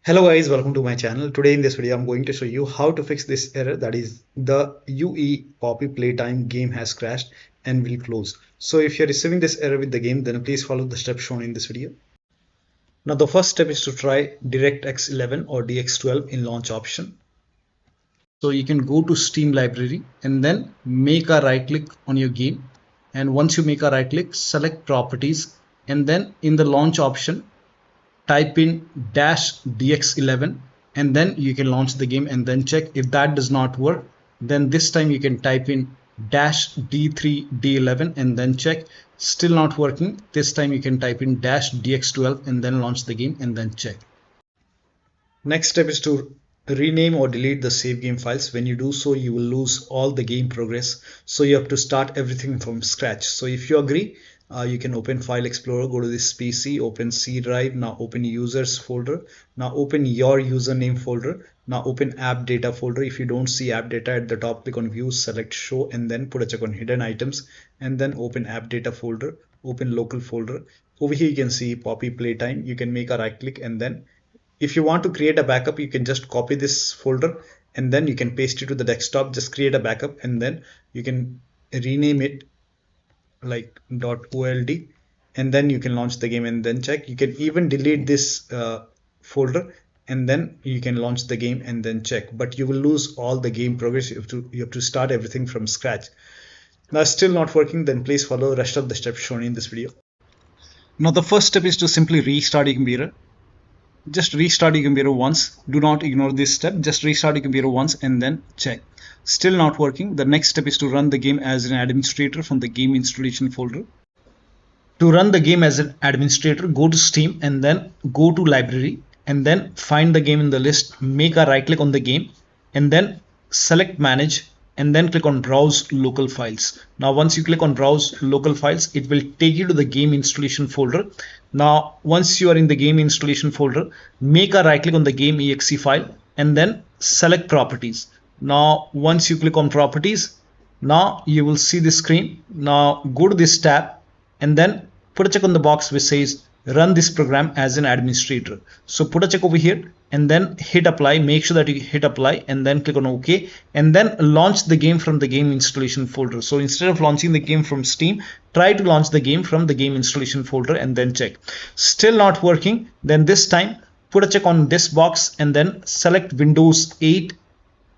Hello guys, welcome to my channel. Today in this video I'm going to show you how to fix this error, that is the UE Poppy Playtime game has crashed and will close. So if you're receiving this error with the game, then please follow the steps shown in this video. Now the first step is to try DirectX 11 or DX12 in launch option. So you can go to Steam library and then make a right click on your game, and once you make a right click, select properties, and then in the launch option type in -dx11, and then you can launch the game and then check. If that does not work, then this time you can type in -d3d11 and then check. Still not working, this time you can type in -dx12 and then launch the game and then check. Next step is to rename or delete the save game files. When you do so, you will lose all the game progress, so you have to start everything from scratch. So if you agree, you can open File Explorer, go to this PC, open C drive, now open users folder, now open your username folder, now open app data folder. If you don't see app data at the top, click on view, select show, and then put a check on hidden items, and then open app data folder, open local folder. Over here you can see Poppy Playtime. You can make a right click, and then if you want to create a backup, you can just copy this folder and then you can paste it to the desktop. Just create a backup and then you can rename it like .old, and then you can launch the game and then check. You can even delete this folder and then you can launch the game and then check, but you will lose all the game progress. You have to start everything from scratch. Now still not working, then please follow the rest of the steps shown in this video. Now the first step is to simply restart your computer. Just restart your computer once. Do not ignore this step. Just restart your computer once and then check. Still not working. The next step is to run the game as an administrator from the game installation folder. To run the game as an administrator, go to Steam and then go to library and then find the game in the list. Make a right click on the game and then select manage and then click on browse local files. Now once you click on browse local files, it will take you to the game installation folder. Now once you are in the game installation folder, make a right click on the game exe file and then select properties. Now once you click on properties, now you will see the screen. Now go to this tab and then put a check on the box which says run this program as an administrator. So put a check over here and then hit apply. Make sure that you hit apply and then click on OK and then launch the game from the game installation folder. So instead of launching the game from Steam, try to launch the game from the game installation folder and then check. Still not working, then this time put a check on this box and then select Windows 8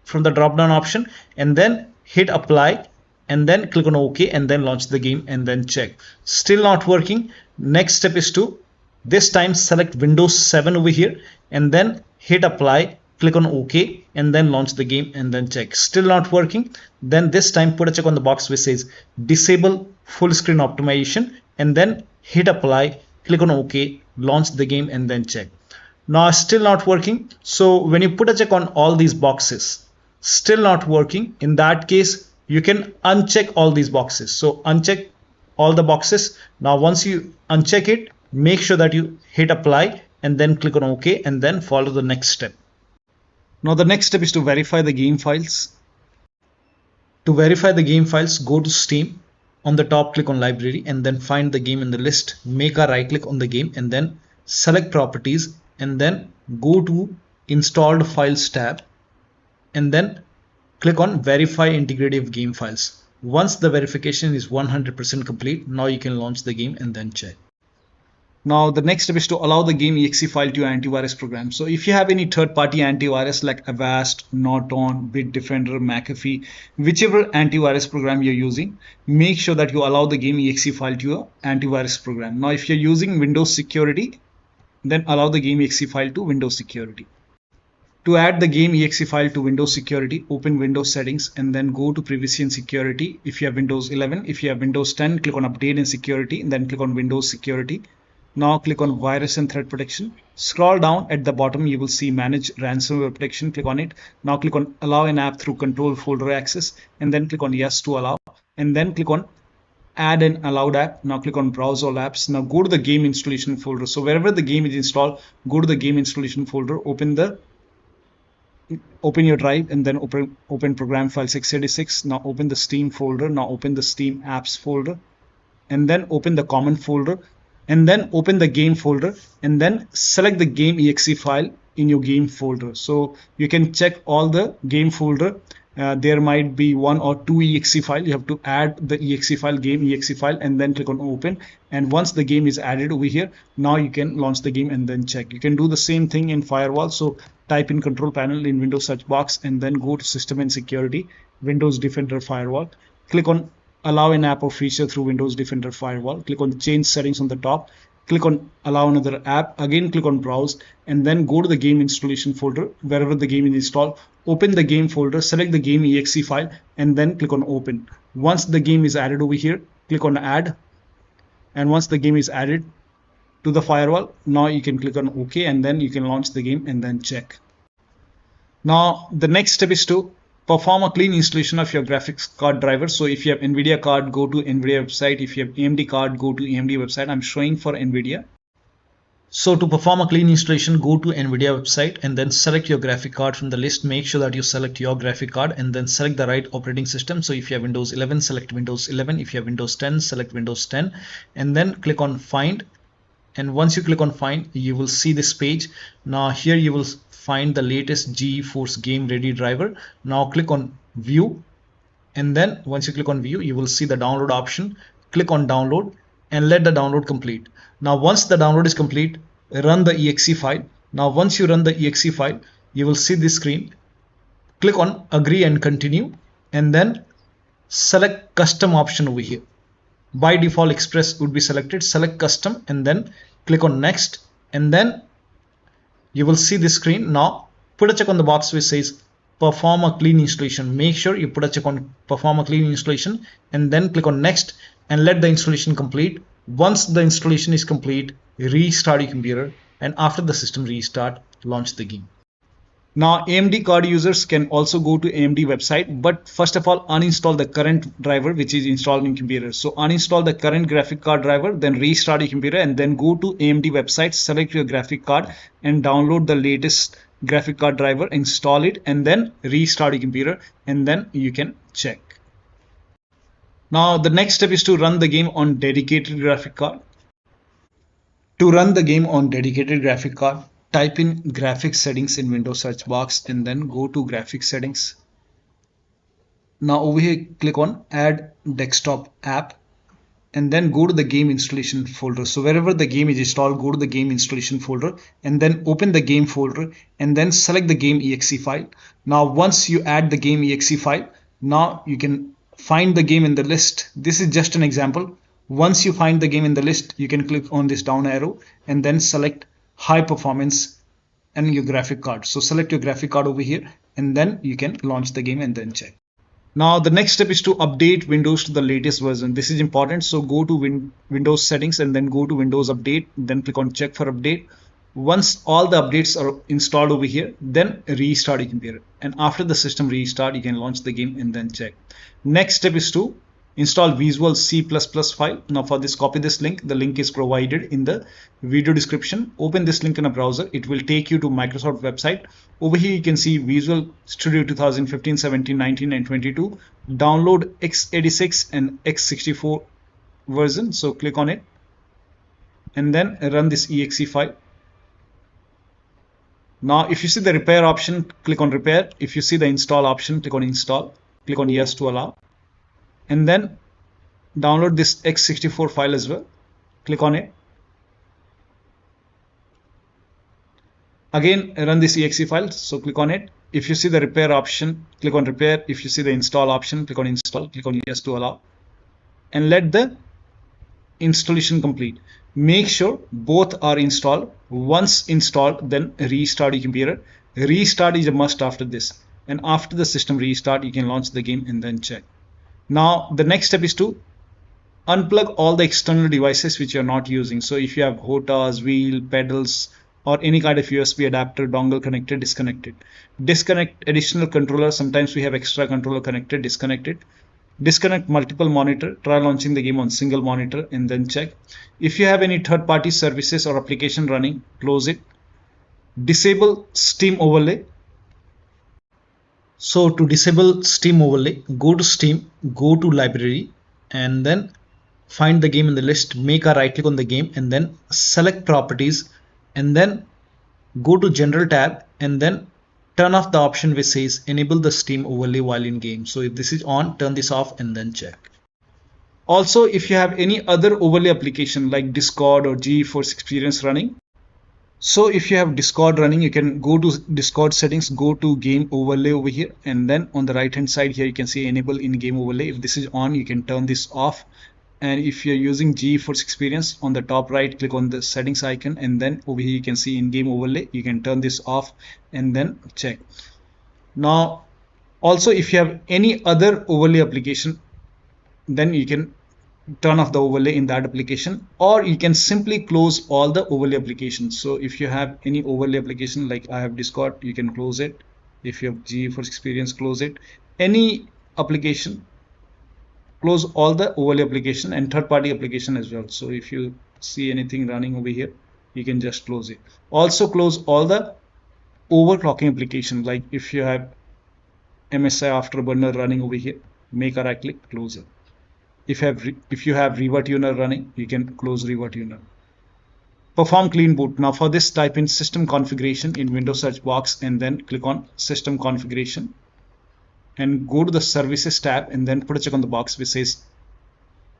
from the drop down option and then hit apply and then click on OK and then launch the game and then check. Still not working. Next step is to this time select Windows 7 over here and then hit apply, click on OK and then launch the game and then check. Still not working. Then this time put a check on the box which says disable full screen optimization and then hit apply, click on OK, launch the game and then check. Now still not working. So when you put a check on all these boxes, still not working, in that case you can uncheck all these boxes. So uncheck all the boxes. Now once you uncheck it, make sure that you hit apply and then click on OK and then follow the next step. Now the next step is to verify the game files. To verify the game files, go to Steam. On the top, click on library and then find the game in the list. Make a right click on the game and then select properties and then go to installed files tab and then click on verify integrity of game files. Once the verification is 100% complete, now you can launch the game and then check. Now the next step is to allow the game exe file to your antivirus program. So if you have any third-party antivirus like Avast, Norton, Bitdefender, McAfee, whichever antivirus program you're using, make sure that you allow the game exe file to your antivirus program. Now if you're using Windows Security, then allow the game exe file to Windows Security. To add the game exe file to Windows Security, open Windows Settings and then go to Privacy and Security. If you have Windows 11, if you have Windows 10, click on Update and Security and then click on Windows Security. Now click on Virus and Threat Protection. Scroll down at the bottom, you will see Manage Ransomware Protection. Click on it. Now click on Allow an app through Control Folder Access and then click on Yes to allow and then click on Add an allowed app. Now click on Browse all apps. Now go to the game installation folder. So wherever the game is installed, go to the game installation folder, open your drive and then open program files x86. Now open the Steam folder. Now open the Steam apps folder and then open the common folder and then open the game folder and then select the game exe file in your game folder. So you can check all the game folder. There might be 1 or 2 exe file. You have to add the exe file, game exe file, and then click on open. And once the game is added over here, now you can launch the game and then check. You can do the same thing in firewall. So type in control panel in Windows search box and then go to system and security, Windows Defender Firewall. Click on allow an app or feature through Windows Defender Firewall. Click on change settings on the top. Click on allow another app. Again, click on browse and then go to the game installation folder wherever the game is installed. Open the game folder, select the game exe file and then click on open. Once the game is added over here, click on add. And once the game is added to the firewall, now you can click on OK and then you can launch the game and then check. Now the next step is to perform a clean installation of your graphics card driver. So if you have NVIDIA card, go to NVIDIA website. If you have AMD card, go to AMD website. I'm showing for NVIDIA. So to perform a clean installation, go to NVIDIA website and then select your graphic card from the list. Make sure that you select your graphic card and then select the right operating system. So if you have Windows 11, select Windows 11. If you have Windows 10, select Windows 10 and then click on find. And once you click on find, you will see this page. Now here you will find the latest GeForce Game Ready driver. Now click on view and then once you click on view, you will see the download option. Click on download and let the download complete. Now once the download is complete, run the exe file. Now once you run the exe file, you will see this screen. Click on agree and continue and then select custom option over here. By default Express would be selected. Select custom and then click on next and then you will see this screen. Now put a check on the box which says perform a clean installation. Make sure you put a check on perform a clean installation and then click on next and let the installation complete. Once the installation is complete, restart your computer and after the system restart, launch the game. Now AMD card users can also go to AMD website, but first of all uninstall the current driver which is installed in computer. So uninstall the current graphic card driver, then restart your computer and then go to AMD website, select your graphic card and download the latest graphic card driver, install it and then restart your computer and then you can check. Now the next step is to run the game on dedicated graphic card. To run the game on dedicated graphic card, type in graphics settings in Windows search box and then go to graphics settings. Now over here click on add desktop app and then go to the game installation folder. So wherever the game is installed, go to the game installation folder and then open the game folder and then select the game exe file. Now once you add the game exe file, now you can find the game in the list. This is just an example. Once you find the game in the list, you can click on this down arrow and then select high performance and your graphic card. So select your graphic card over here and then you can launch the game and then check. Now the next step is to update Windows to the latest version. This is important. So go to Windows settings and then go to Windows update, then click on check for update. Once all the updates are installed over here, then restart your computer and after the system restart, you can launch the game and then check. Next step is to install Visual C++ file. Now for this, copy this link. The link is provided in the video description. Open this link in a browser. It will take you to Microsoft website. Over here you can see Visual Studio 2015, 17, 19 and 22. Download x86 and x64 version. So click on it and then run this exe file. Now if you see the repair option, click on repair. If you see the install option, click on install. Click on yes to allow. And then download this x64 file as well. Click on it. Again run this exe file. So click on it. If you see the repair option, click on repair. If you see the install option, click on install. Click on yes to allow. And let the installation complete. Make sure both are installed. Once installed, then restart your computer. Restart is a must after this. And after the system restart, you can launch the game and then check. Now the next step is to unplug all the external devices which you are not using. So if you have HOTAs, wheel, pedals or any kind of USB adapter, dongle connected, disconnect it. Disconnect additional controller. Sometimes we have extra controller connected, disconnect it. Disconnect multiple monitor. Try launching the game on single monitor and then check. If you have any third-party services or application running, close it. Disable Steam overlay. So to disable Steam overlay, go to Steam, go to library and then find the game in the list, make a right click on the game and then select properties and then go to General tab and then turn off the option which says enable the Steam overlay while in game. So if this is on, turn this off and then check. Also, if you have any other overlay application like Discord or GeForce Experience running, so if you have Discord running, you can go to Discord settings, go to game overlay over here, and then on the right hand side here you can see enable in-game overlay. If this is on, you can turn this off. And if you're using GeForce Experience, on the top right, click on the settings icon, and then over here you can see in-game overlay. You can turn this off and then check. Now, also if you have any other overlay application, then you can turn off the overlay in that application, or you can simply close all the overlay applications. So if you have any overlay application, like I have Discord, you can close it. If you have GeForce Experience, close it. Any application, close all the overlay application and third-party application as well. So if you see anything running over here, you can just close it. Also close all the overclocking application, like if you have MSI Afterburner running over here, make a right click, close it. If you have ReverTuner running, you can close ReverTuner. Perform clean boot. Now for this, type in system configuration in Windows search box and then click on system configuration and go to the services tab and then put a check on the box which says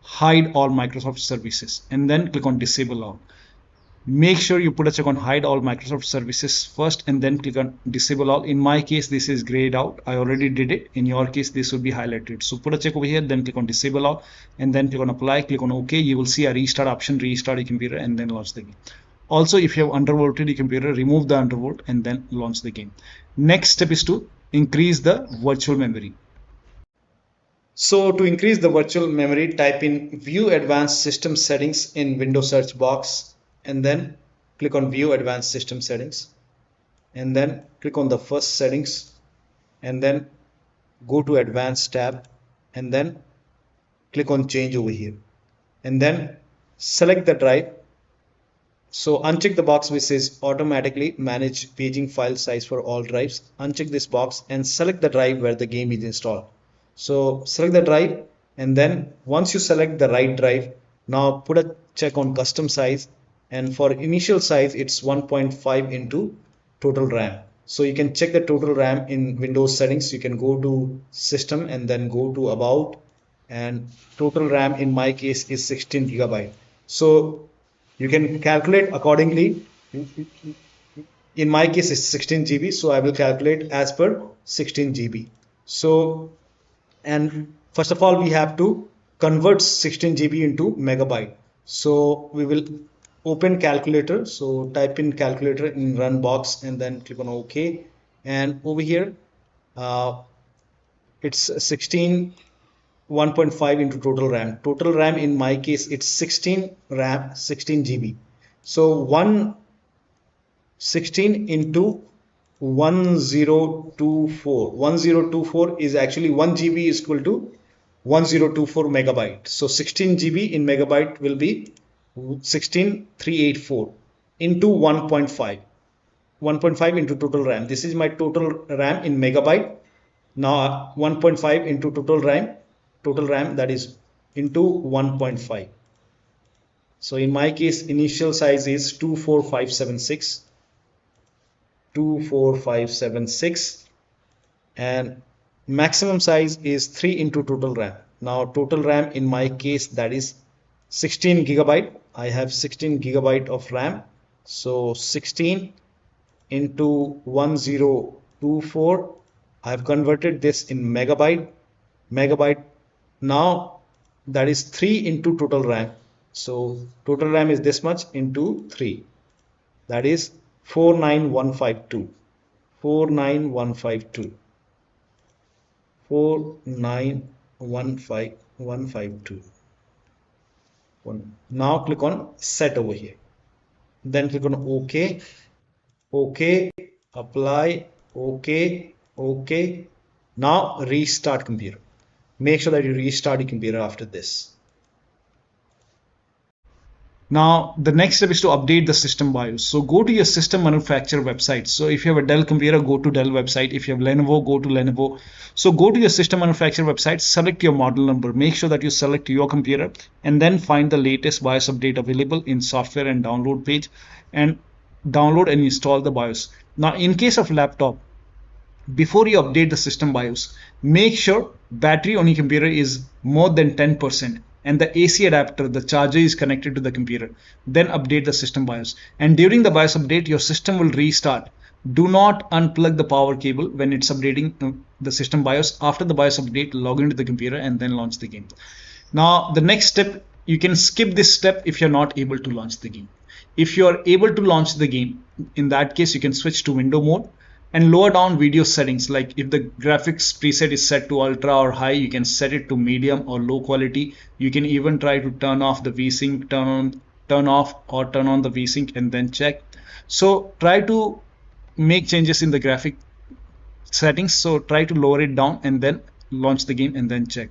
hide all Microsoft services and then click on disable all. Make sure you put a check on hide all Microsoft services first and then click on disable all. In my case, this is grayed out. I already did it. In your case, this will be highlighted. So put a check over here, then click on disable all and then click on apply, click on OK. You will see a restart option, restart your computer and then launch the game. Also, if you have undervolted your computer, remove the undervolt and then launch the game. Next step is to increase the virtual memory. So to increase the virtual memory, type in view advanced system settings in Windows search box and then click on view advanced system settings and then click on the first settings and then go to advanced tab and then click on change over here and then select the drive. So uncheck the box which says automatically manage paging file size for all drives. Uncheck this box and select the drive where the game is installed. So select the drive and then once you select the right drive, now put a check on custom size, and for initial size it's 1.5 into total RAM. So you can check the total RAM in Windows settings. You can go to system and then go to about, and total RAM in my case is 16 GB. So you can calculate accordingly. In my case it's 16 GB, so I will calculate as per 16 GB. So, and first of all we have to convert 16 GB into megabyte. So we will open calculator. So type in calculator in run box and then click on OK, and over here it's 1.5 into total RAM. Total RAM in my case it's 16 GB. So 116 into 1024 is actually 1 GB is equal to 1024 megabyte. So 16 GB in megabyte will be 16384 into 1.5 into total RAM. This is my total RAM in megabyte. Now 1.5 into total RAM, that is into 1.5. So in my case initial size is 24576 and maximum size is 3 into total RAM. Now total RAM in my case that is 16 GB. I have 16 GB of RAM. So 16 into 1024. I have converted this in megabyte. Now that is 3 into total RAM. So total RAM is this much into 3. That is 49152. 49152. Now click on set over here. Then click on OK. OK. Apply. OK. OK. Now restart computer. Make sure that you restart your computer after this. Now the next step is to update the system BIOS. So go to your system manufacturer website. So if you have a Dell computer, go to Dell website. If you have Lenovo, go to Lenovo. So go to your system manufacturer website, select your model number, make sure that you select your computer and then find the latest BIOS update available in software and download page and download and install the BIOS. Now in case of laptop, before you update the system BIOS, make sure battery on your computer is more than 10% and the AC adapter, the charger, is connected to the computer. Then update the system BIOS. And during the BIOS update, your system will restart. Do not unplug the power cable when it's updating the system BIOS. After the BIOS update, log into the computer and then launch the game. Now, the next step, you can skip this step if you're not able to launch the game. If you are able to launch the game, in that case, you can switch to window mode and lower down video settings. Like if the graphics preset is set to ultra or high, you can set it to medium or low quality. You can even try to turn off the VSync, turn off or turn on the VSync and then check. So try to make changes in the graphic settings. So try to lower it down and then launch the game and then check.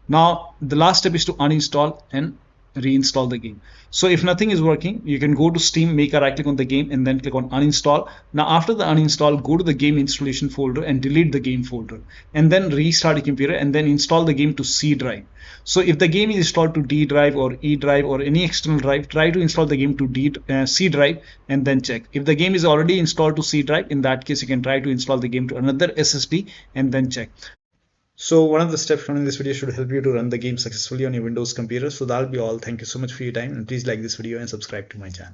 Now the last step is to uninstall and reinstall the game. So if nothing is working, you can go to Steam, make a right click on the game and then click on uninstall. Now after the uninstall, go to the game installation folder and delete the game folder and then restart your computer and then install the game to C drive. So if the game is installed to D drive or E drive or any external drive, try to install the game to C drive and then check. If the game is already installed to C drive, in that case you can try to install the game to another SSD and then check. So one of the steps shown in this video should help you to run the game successfully on your Windows computer. So that'll be all. Thank you so much for your time, and please like this video and subscribe to my channel.